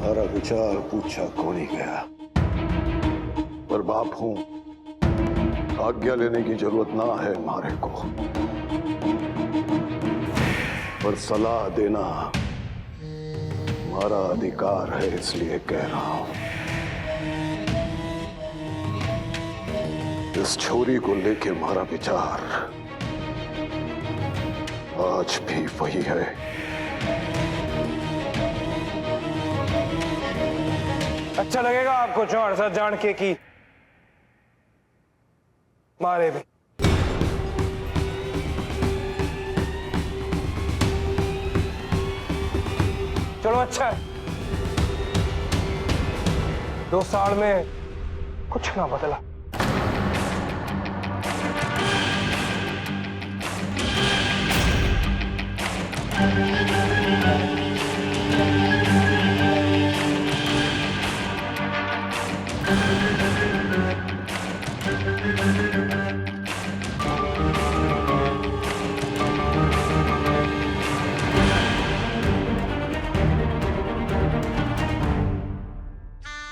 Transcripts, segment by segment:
हमारा विचार पूछा कौन ही गया, पर बाप हूं, आज्ञा लेने की जरूरत ना है हमारे को, पर सलाह देना हमारा अधिकार है, इसलिए कह रहा हूं। इस छोरी को लेके हमारा विचार आज भी वही है। अच्छा लगेगा आपको चौहान साहब जान के कि मारे भी। चलो अच्छा है, 2 साल में कुछ ना बदला।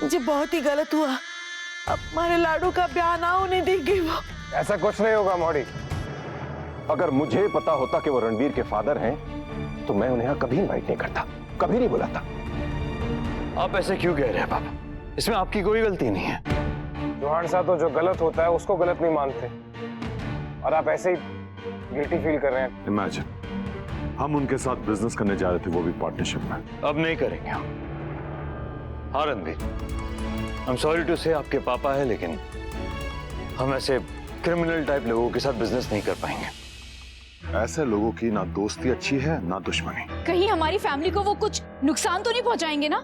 मुझे बहुत ही गलत हुआ। अब हमारे लाडू का ब्याह ना होने देंगे वो। ऐसा कुछ नहीं होगा मौड़ी। अगर मुझे पता होता कि वो रणवीर के फादर हैं, तो मैं उन्हें यहाँ कभी इनवाइट नहीं करता, कभी नहीं बुलाता। आप ऐसे क्यों कह रहे हैं पापा? इसमें आपकी कोई गलती नहीं है। चौहान साहब तो जो गलत होता है उसको गलत नहीं मानते, और आप ऐसे ही गिल्टी फील कर रहे हैं। इमेजिन हम उनके साथ बिजनेस करने जा रहे थे, वो भी पार्टनरशिप में। अब नहीं करेंगे हम। हाँ Ranveer, I am sorry to say आपके पापा है, लेकिन हम ऐसे क्रिमिनल टाइप लोगों के साथ बिजनेस नहीं कर पाएंगे। ऐसे लोगों की ना दोस्ती अच्छी है ना दुश्मनी। कहीं हमारी फैमिली को वो कुछ नुकसान तो नहीं पहुंचाएंगे ना?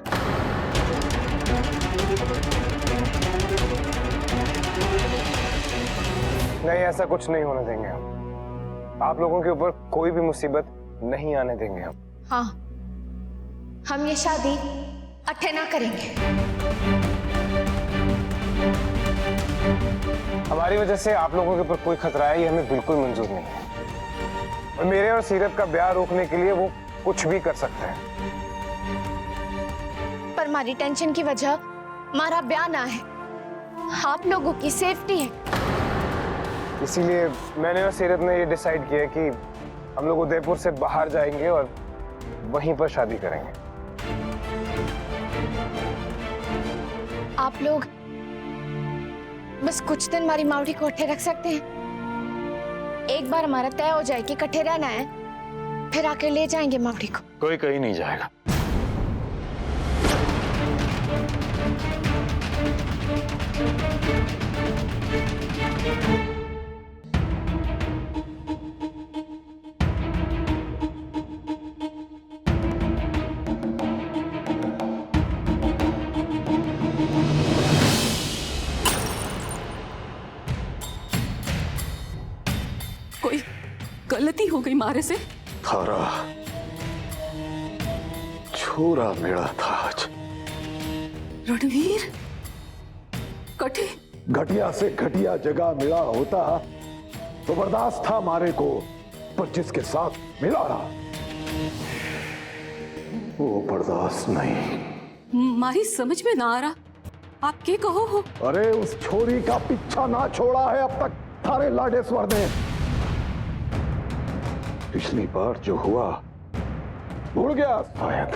नहीं, ऐसा कुछ नहीं होने देंगे हम। आप लोगों के ऊपर कोई भी मुसीबत नहीं आने देंगे हम। हाँ, हम ये शादी अट्ठे ना करेंगे। हमारी वजह से आप लोगों के ऊपर कोई खतरा है, ये हमें बिल्कुल मंजूर नहीं है। और मेरे और सीरत का ब्याह रोकने के लिए वो कुछ भी कर सकते हैं। पर हमारी टेंशन की वजह हमारा ब्याह ना है, आप लोगों की सेफ्टी है। इसीलिए मैंने और सीरत ने ये डिसाइड किया कि हम लोग उदयपुर से बाहर जाएंगे और वहीं पर शादी करेंगे। आप लोग बस कुछ दिन हमारी मावड़ी को इकट्ठे रख सकते हैं। एक बार हमारा तय हो जाए कि इकट्ठे रहना है, फिर आके ले जाएंगे मावड़ी को। कोई कहीं नहीं जाएगा। कोई गलती हो गई मारे से। थारा छोरा मेरा था आज। रणवीर कटे घटिया से घटिया जगह मिला होता तो बर्दाश्त था मारे को, पर जिसके साथ मिला रहा वो बर्दाश्त नहीं। मारी समझ में ना आ रहा, आप क्या कहो हो? अरे उस छोरी का पीछा ना छोड़ा है अब तक थारे लाडेश्वर ने। पिछली बार जो हुआ भूल गया शायद,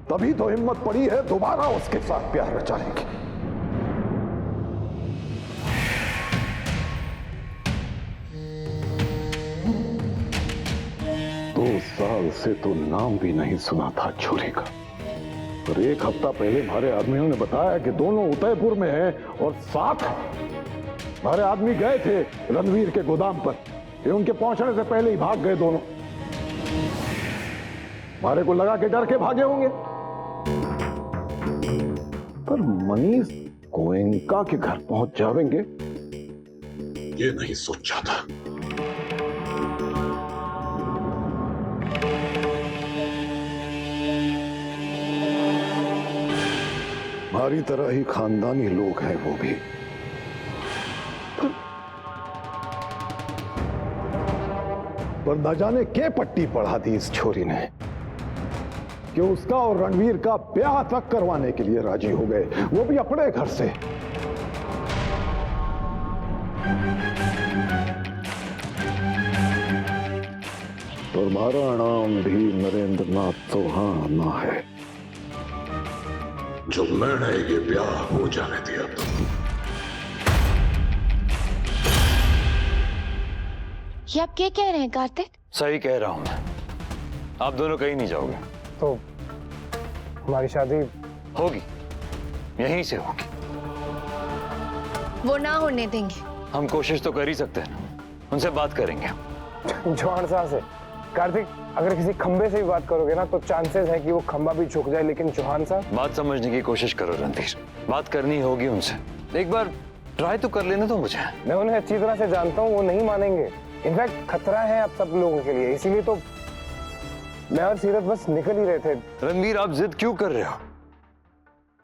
तभी तो हिम्मत पड़ी है दोबारा उसके साथ प्यार रचाने की। 2 साल से तो नाम भी नहीं सुना था छोरी का, पर 1 हफ्ता पहले हमारे आदमियों ने बताया कि दोनों उदयपुर में हैं और साथ हमारे आदमी गए थे रणवीर के गोदाम पर। ये उनके पहुंचने से पहले ही भाग गए दोनों। हमारे को लगा कि डर के भागे होंगे, पर मनीष गोयनका के घर पहुंच जाएंगे ये नहीं सोचा था। हमारी तरह ही खानदानी लोग हैं वो भी, पर न जाने क्या पट्टी पढ़ा दी इस छोरी ने। कि उसका और रणवीर का ब्याह तक करवाने के लिए राजी हो गए, वो भी अपने घर से। तुम्हारा नाम भी नरेंद्र नाथ चौहान है। जो मैंने ये ब्याह हो जाने दिया तो ये आप क्या कह रहे हैं कार्तिक? सही कह रहा हूं मैं। आप दोनों कहीं नहीं जाओगे। तो हमारी शादी होगी, यहीं से होगी। वो ना होने देंगे। हम कोशिश तो कर ही सकते हैं ना, उनसे बात करेंगे। चौहान साहब से। कार्तिक, अगर किसी खंबे से भी बात करोगे ना तो चांसेस है कि वो खंबा भी झुक जाए, लेकिन चौहान साहब। बात समझने की कोशिश करो रणधीर, बात करनी होगी उनसे। एक बार ट्राई तो कर लेना तो मुझे। मैं उन्हें अच्छी तरह से जानता हूँ, वो नहीं मानेंगे। इनफैक्ट खतरा है आप सब लोगों के लिए, इसीलिए तो मैं और सीरत बस निकल ही रहे थे। रणवीर, आप जिद क्यों कर रहे हो?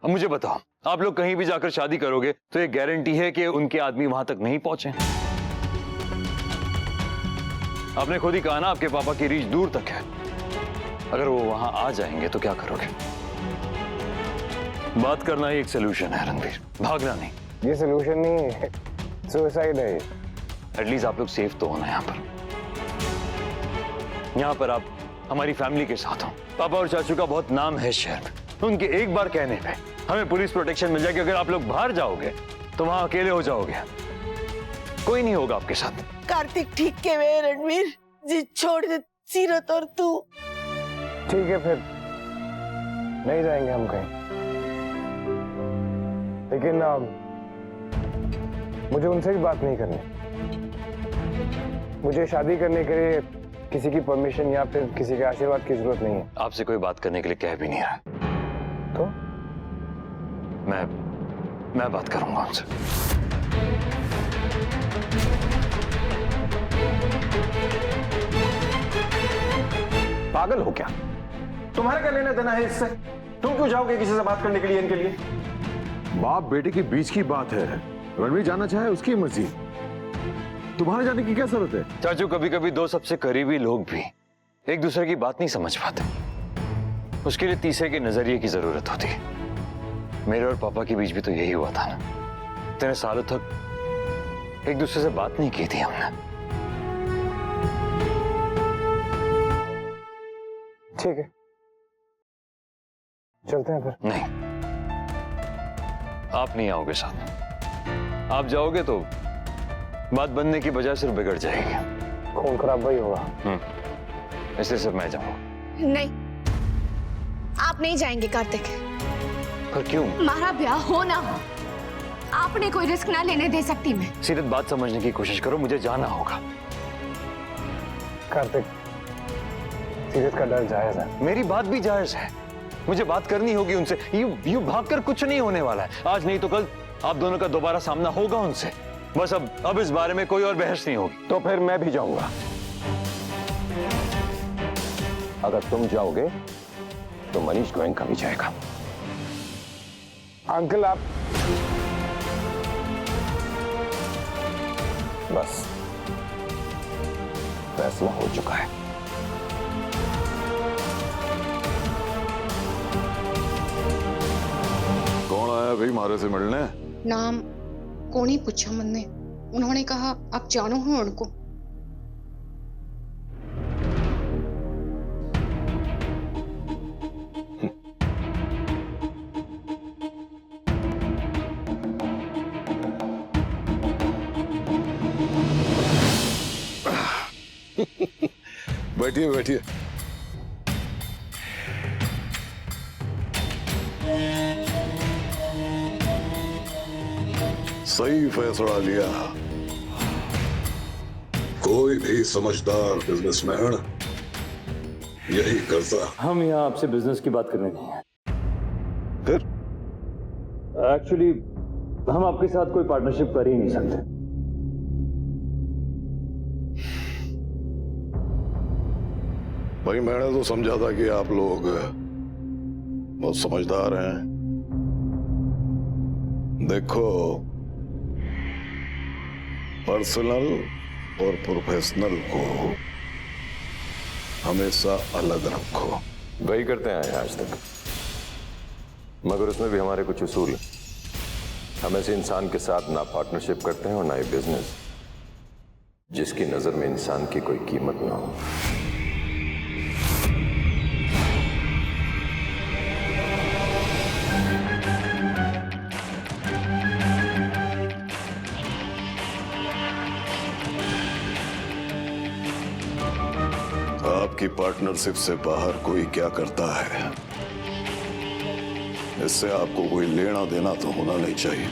अब मुझे बताओ, आप लोग कहीं भी जाकर शादी करोगे तो ये गारंटी है कि उनके आदमी वहां तक नहीं पहुंचे? आपने खुद ही कहा ना, आपके पापा की रीच दूर तक है। अगर वो वहां आ जाएंगे तो क्या करोगे? बात करना ही एक सोल्यूशन है रणवीर, भागना नहीं। ये सोल्यूशन नहीं है, सुसाइड है। एटलीस्ट आप लोग सेफ तो होना। यहाँ पर आप हमारी फैमिली के साथ हो। पापा और चाचू का बहुत नाम है शहर में। उनके एक बार कहने पे हमें पुलिस प्रोटेक्शन मिल जाएगी। अगर आप लोग बाहर जाओगे तो वहां अकेले हो जाओगे, कोई नहीं होगा आपके साथ। कार्तिक ठीक के वे रणवीर, जिद छोड़ दे सीरत और तू। ठीक है, फिर नहीं जाएंगे हम कहीं, लेकिन मुझे उनसे भी बात नहीं करनी। मुझे शादी करने के लिए किसी की परमिशन या फिर किसी के आशीर्वाद की जरूरत नहीं है। आपसे कोई बात करने के लिए कह भी नहीं रहा। तो मैं बात करूंगा उनसे। पागल हो क्या? तुम्हारा क्या लेना देना है इससे? तुम क्यों जाओगे किसी से बात करने के लिए इनके लिए? बाप बेटे के बीच की बात है। रणवीर जाना चाहे उसकी मर्जी, तुम्हारे जाने की क्या जरूरत है? चाचू, कभी कभी दो सबसे करीबी लोग भी एक दूसरे की बात नहीं समझ पाते। उसके लिए तीसरे के नजरिए की जरूरत होती है। मेरे और पापा के बीच भी तो यही हुआ था ना। इतने सालों तक एक दूसरे से बात नहीं की थी हमने। ठीक है, चलते हैं फिर। नहीं, आप नहीं आओगे साथ। आप जाओगे तो बात बनने की बजाय सिर्फ बिगड़ जाएगी। खून खराबा ही होगा। इसलिए सिर्फ मैं जाऊंगा। नहीं, आप नहीं जाएंगे कार्तिक। पर क्यों? हमारा ब्याह हो ना हो, आपने कोई रिस्क ना लेने दे सकती मैं। सीरत, बात समझने की कोशिश करो, मुझे जाना होगा। कार्तिक, सीरत का डर जायज है। मेरी बात भी जायज है। मुझे बात करनी होगी उनसे। यू भागकर कुछ नहीं होने वाला है। आज नहीं तो कल आप दोनों का दोबारा सामना होगा उनसे। बस अब इस बारे में कोई और बहस नहीं होगी। तो फिर मैं भी जाऊंगा। अगर तुम जाओगे तो मनीष गोयनका भी जाएगा। अंकल, आप बस फैसला हो चुका है। कौन आया भाई मारे से मिलने? नाम कौन ही पूछा मैंने। उन्होंने कहा आप जानो हो उनको। बैठिए बैठिए। सही फैसला लिया। कोई भी समझदार बिजनेसमैन यही करता। हम यहाँ आपसे बिजनेस की बात करने नहीं है। फिर एक्चुअली हम आपके साथ कोई पार्टनरशिप कर ही नहीं सकते। भाई मैंने तो समझा था कि आप लोग बहुत समझदार हैं। देखो, पर्सनल और प्रोफेशनल को हमेशा अलग रखो। वही करते आए हैं आज तक, मगर उसमें भी हमारे कुछ उसूल हैं। हम ऐसे इंसान के साथ ना पार्टनरशिप करते हैं और ना ही बिजनेस जिसकी नजर में इंसान की कोई कीमत ना हो। आपकी पार्टनरशिप से बाहर कोई क्या करता है, इससे आपको कोई लेना देना तो होना नहीं चाहिए।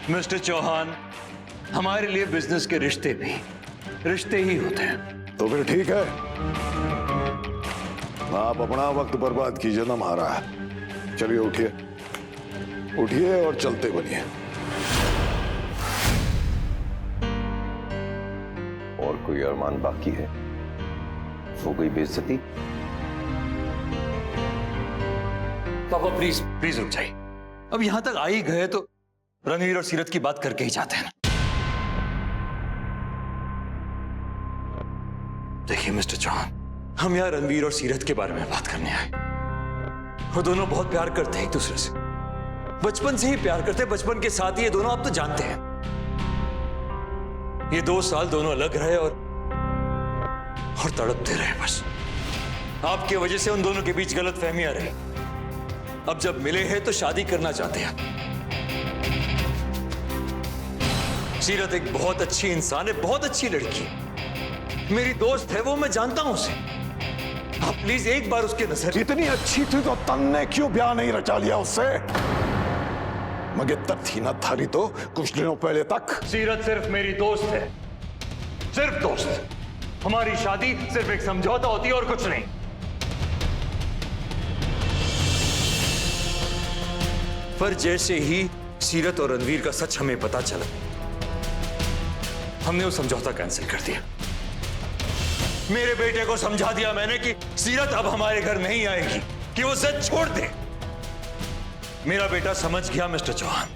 मिस्टर चौहान, हमारे लिए बिजनेस के रिश्ते भी रिश्ते ही होते हैं। तो फिर ठीक है, आप अपना वक्त बर्बाद कीजिए ना हमारा। चलिए उठिए, उठिए और चलते बनिए। और कोई अरमान बाकी है? हो गई बेइज्जती? पापा प्लीज प्लीज रुक जाइए। अब यहां तक आ ही गए तो रणवीर और सीरत की बात करके ही जाते हैं ना। देखिए मिस्टर चौहान, हम यहाँ रणवीर और सीरत के बारे में बात करने आए। वो दोनों बहुत प्यार करते हैं एक दूसरे से, बचपन से ही प्यार करते हैं, बचपन के साथ ही ये दोनों आप तो जानते हैं। ये 2 साल दोनों अलग रहे और तड़पते रहे बस। आपकी वजह से उन दोनों के बीच गलतफहमियां रही। अब जब मिले हैं तो शादी करना चाहते हैं। सीरत एक बहुत अच्छी इंसान है, बहुत अच्छी लड़की है, मेरी दोस्त है वो, मैं जानता हूं उसे। आप प्लीज एक बार उसके नजर। जितनी अच्छी थी तो तन ने क्यों ब्याह नहीं रचा लिया उससे? मगेतर थी ना थारी तो कुछ दिनों पहले तक। सीरत सिर्फ मेरी दोस्त है, सिर्फ दोस्त। हमारी शादी सिर्फ एक समझौता होती है और कुछ नहीं। पर जैसे ही सीरत और रणवीर का सच हमें पता चला, हमने वो समझौता कैंसिल कर दिया। मेरे बेटे को समझा दिया मैंने कि सीरत अब हमारे घर नहीं आएगी, कि वो जिद छोड़ दे। मेरा बेटा समझ गया मिस्टर चौहान,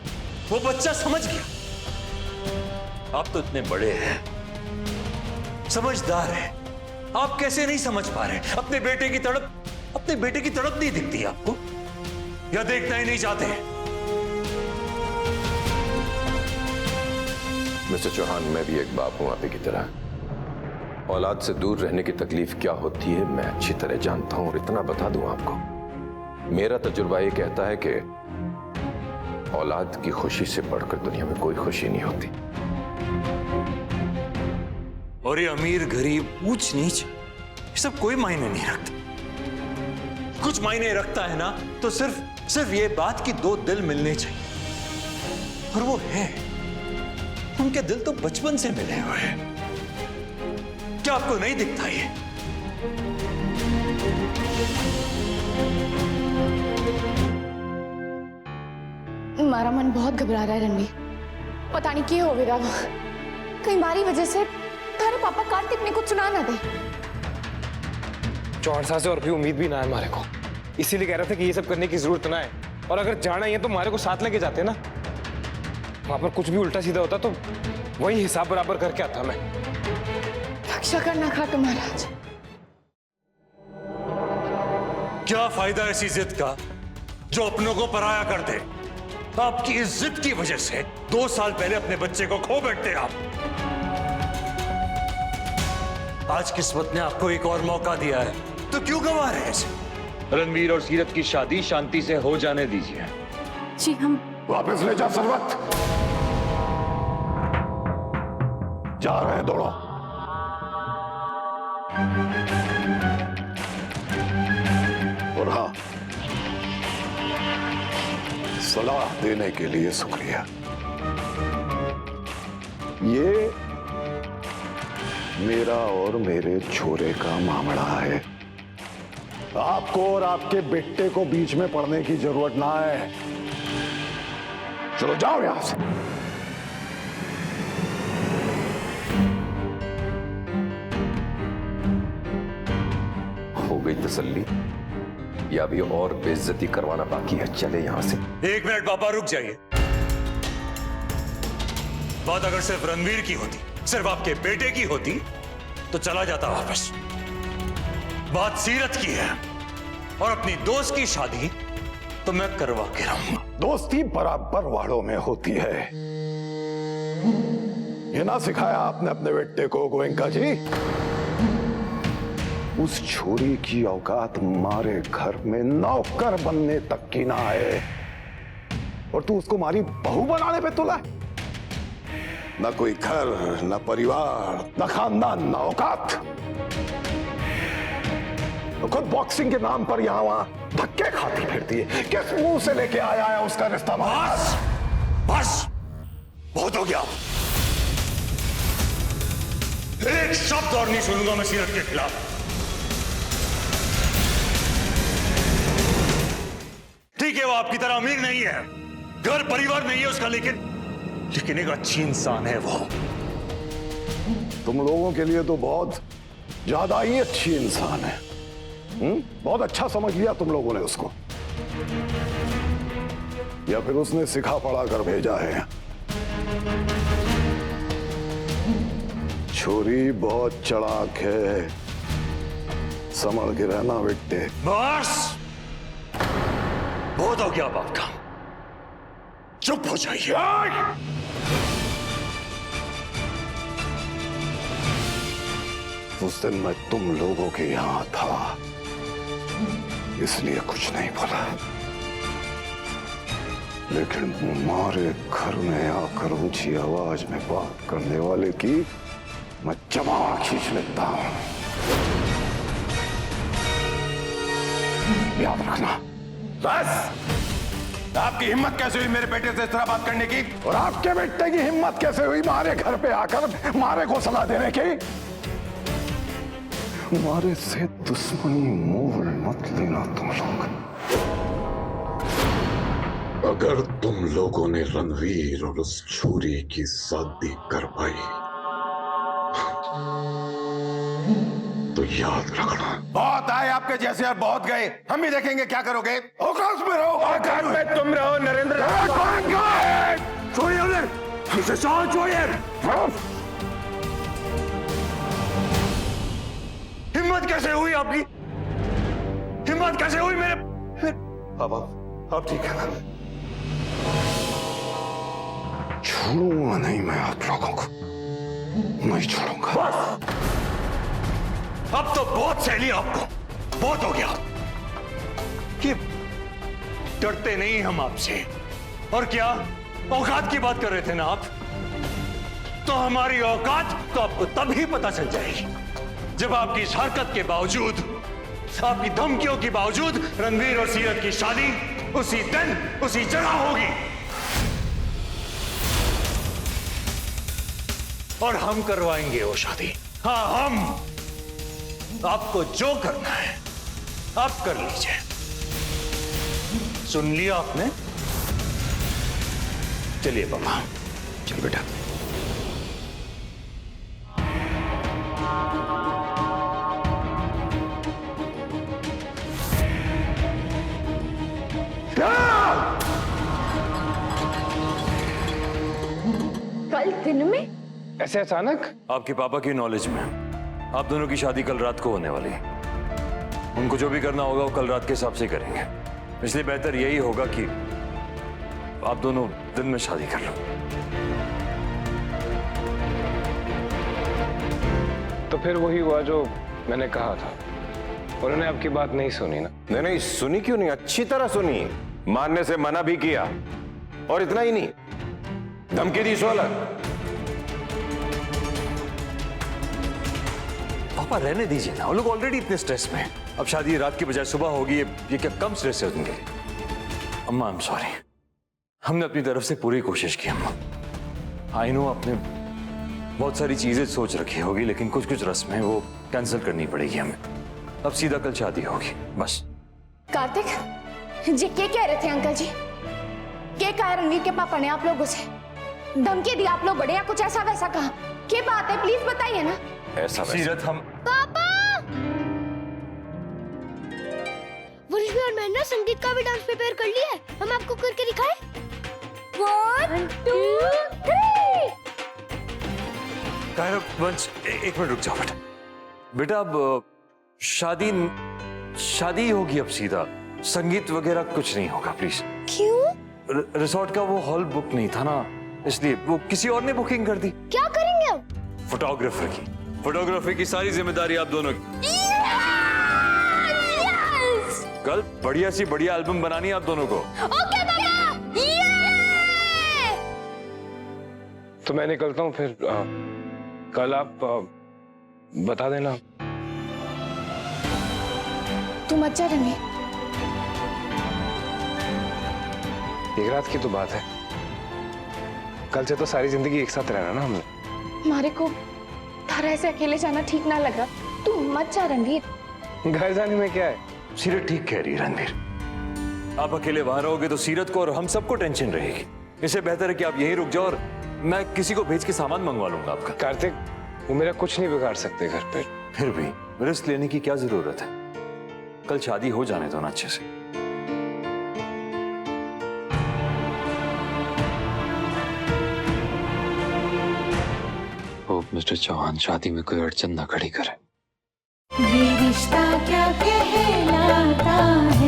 वो बच्चा समझ गया। आप तो इतने बड़े हैं, समझदार है, आप कैसे नहीं समझ पा रहे? अपने बेटे की तड़प नहीं दिखती आपको, या देखना ही नहीं चाहते? मिस्टर चौहान, मैं भी एक बाप हूं आप ही की तरह। औलाद से दूर रहने की तकलीफ क्या होती है मैं अच्छी तरह जानता हूं, और इतना बता दूं आपको, मेरा तजुर्बा ये कहता है कि औलाद की खुशी से बढ़कर दुनिया में कोई खुशी नहीं होती। और ये अमीर गरीब ऊंच नीच ये सब कोई मायने नहीं रखता। कुछ मायने रखता है ना तो सिर्फ ये बात कि 2 दिल मिलने चाहिए, और वो है, उनके दिल तो बचपन से मिले हुए हैं। क्या आपको नहीं दिखता ये? हमारा मन बहुत घबरा रहा है रणवीर, पता नहीं क्या होगा। कहीं हमारी वजह से तारे पापा कार्तिक ने कुछ सुना ना दे। चौहान साहब से और भी उम्मीद भी ना है हमारे को, इसीलिए कह रहे थे कि ये सब करने की जरूरत ना है, और अगर जाना ही है तो हमारे को साथ लेके जाते ना। वहां पर कुछ भी उल्टा सीधा होता तो वही हिसाब बराबर करके आता मैं। रक्षा करना खाटू महाराज। क्या फायदा ऐसी जिद का जो अपनों को पराया कर दे? आपकी इस जिद की वजह से 2 साल पहले अपने बच्चे को खो बैठते आप। आज किस्मत ने आपको एक और मौका दिया है, तो क्यों गंवा रहे हैं इसे? रणवीर और सीरत की शादी शांति से हो जाने दीजिए। जी हम वापस ले जा सरवत। जा रहे हैं दोनों। और हाँ, सलाह देने के लिए शुक्रिया। ये मेरा और मेरे छोरे का मामला है, आपको और आपके बेटे को बीच में पड़ने की जरूरत ना है। चलो जाओ यहां से। हो गई तसल्ली या भी और बेइज्जती करवाना बाकी है? चले यहां से। 1 मिनट पापा, रुक जाइए। बात अगर सिर्फ रणवीर की होती, सिर्फ आपके बेटे की होती तो चला जाता वापस। बात सीरत की है, और अपनी दोस्त की शादी तो मैं करवा के रहूंगा। दोस्ती बराबर वालों में होती है। ये ना सिखाया आपने अपने बेटे को गोयंका जी? उस छोरी की औकात मारे घर में नौकर बनने तक की ना है, और तू उसको मारी बहू बनाने पे तुला है। न कोई घर, न परिवार, न खानदान, न औकात। तो खुद बॉक्सिंग के नाम पर यहां वहां धक्के खाती फिरती है। किस मुंह से लेके आया है उसका रिश्ता? बस बस, बहुत हो गया। एक शब्द और नहीं सुनूंगा मैं सीरत के खिलाफ। ठीक है, वो आपकी तरह अमीर नहीं है, घर परिवार नहीं है उसका, लेकिन एक अच्छी इंसान है वो। तुम लोगों के लिए तो बहुत ज्यादा ही अच्छी इंसान है। बहुत अच्छा समझ लिया तुम लोगों ने उसको, या फिर उसने सिखा पढ़ा कर भेजा है? छोरी बहुत चलाक है, संभल के रहना बेटे। बस बहुत हो गया अब आपका, चुप हो जाइए। उस दिन मैं तुम लोगों के यहां था, इसलिए कुछ नहीं बोला, लेकिन हमारे घर में आकर ऊंची आवाज में बात करने वाले की मैं जबान खींच लेता हूं। याद रखना। बस, आपकी हिम्मत कैसे हुई मेरे बेटे से इस तरह बात करने की? और आपके बेटे की हिम्मत कैसे हुई मारे घर पे आकर मारे को सलाह देने की? मारे से दुश्मनी मोल मत लेना तुम लोग। अगर तुम लोगों ने रणवीर और उस छोरी की शादी कर पाई तो याद रखना। बहुत आए आपके जैसे और बहुत गए, हम भी देखेंगे क्या करोगे। औकात में रहो, औकात में तुम रहो। नरेंद्र छोड़िए उन्हें, इसे छोड़िए। हिम्मत कैसे हुई आपकी? हिम्मत कैसे हुई मेरे? अब ठीक है ना? छोड़ूंगा नहीं मैं आप लोगों को, नहीं छोड़ूंगा। बस, अब तो बहुत सह लिया आपको, बहुत हो गया। कि डरते नहीं हम आपसे, और क्या औकात की बात कर रहे थे ना आप? तो हमारी औकात तो आपको तब ही पता चल जाएगी जब आपकी इस हरकत के बावजूद, आपकी धमकियों के बावजूद रणवीर और सीरत की शादी उसी दिन उसी जगह होगी। और हम करवाएंगे वो शादी। हाँ, हम। आपको जो करना है आप कर लीजिए। सुन लिया आपने? चलिए पापा, चल बेटा। कल दिन में ऐसे अचानक? आपके पापा की नॉलेज में आप दोनों की शादी कल रात को होने वाली है। उनको जो भी करना होगा वो कल रात के हिसाब से करेंगे, इसलिए बेहतर यही होगा कि आप दोनों दिन में शादी कर लो। तो फिर वही हुआ जो मैंने कहा था, उन्होंने आपकी बात नहीं सुनी ना? नहीं नहीं, सुनी क्यों नहीं, अच्छी तरह सुनी, मानने से मना भी किया, और इतना ही नहीं, धमकी दी। 16 पापा रहने दीजिए ना, वो लोग ऑलरेडी इतने स्ट्रेस में हैं। अब शादी रात की बजाय सुबह होगी, ये क्या कम स्ट्रेस है उनके लिए? अम्मा, आई एम सॉरी, हमने अपनी तरफ से पूरी कोशिश की। अम्मा, आई नो आपने बहुत सारी चीजें सोच रखी होगी, लेकिन कुछ कुछ रस्में वो कैंसिल करनी पड़ेगी हमें। अब सीधा कल शादी होगी, बस। कार्तिक जी क्या कह रहे थे अंकल जी? क्या कहा रणवीर के पापा ने आप लोगों से? धमकी दी आप लोग बड़े, या कुछ ऐसा वैसा कहा? क्या बात है, प्लीज बताइए ना। ऐसा सीरत, हम पापा, वरिश और मैंने ना संगीत का भी डांस प्रिपेयर कर लिया है, हम आपको करके दिखाएं? 1 2 3। कायरव, वंश, एक मिनट रुक जाओ बेटा। बेटा अब शादी शादी होगी अब सीधा, संगीत वगैरह कुछ नहीं होगा प्लीज। क्यों? रिसोर्ट का वो हॉल बुक नहीं था ना, इसलिए वो किसी और ने बुकिंग कर दी। क्या करेंगे अब? फोटोग्राफर की, फोटोग्राफी की सारी जिम्मेदारी आप दोनों की। कल बढ़िया सी बढ़िया एल्बम बनानी है आप दोनों को। ओके भैया। तो मैं निकलता हूँ फिर। कल आप बता देना। तुम अच्छा रणवीर। एक रात की तो बात है, कल से तो सारी जिंदगी एक साथ रहना ना हमने। मारे को थारा ऐसे अकेले जाना ठीक ना लग रहा, तुम मत जा रणवीर। घर जाने में क्या है? सीरत ठीक कह रही है रणवीर, आप अकेले वहां रहोगे तो सीरत को और हम सबको टेंशन रहेगी। इससे बेहतर है कि आप यहीं रुक जाओ और मैं किसी को भेज के सामान मंगवा लूंगा आपका। कार्तिक, वो मेरा कुछ नहीं बिगाड़ सकते घर पे। फिर भी रिस्क लेने की क्या जरूरत है? कल शादी हो जाने दो ना अच्छे से। होप मिस्टर चौहान शादी में कोई अड़चन ना खड़ी करे। ये रिश्ता क्या कहलाता है।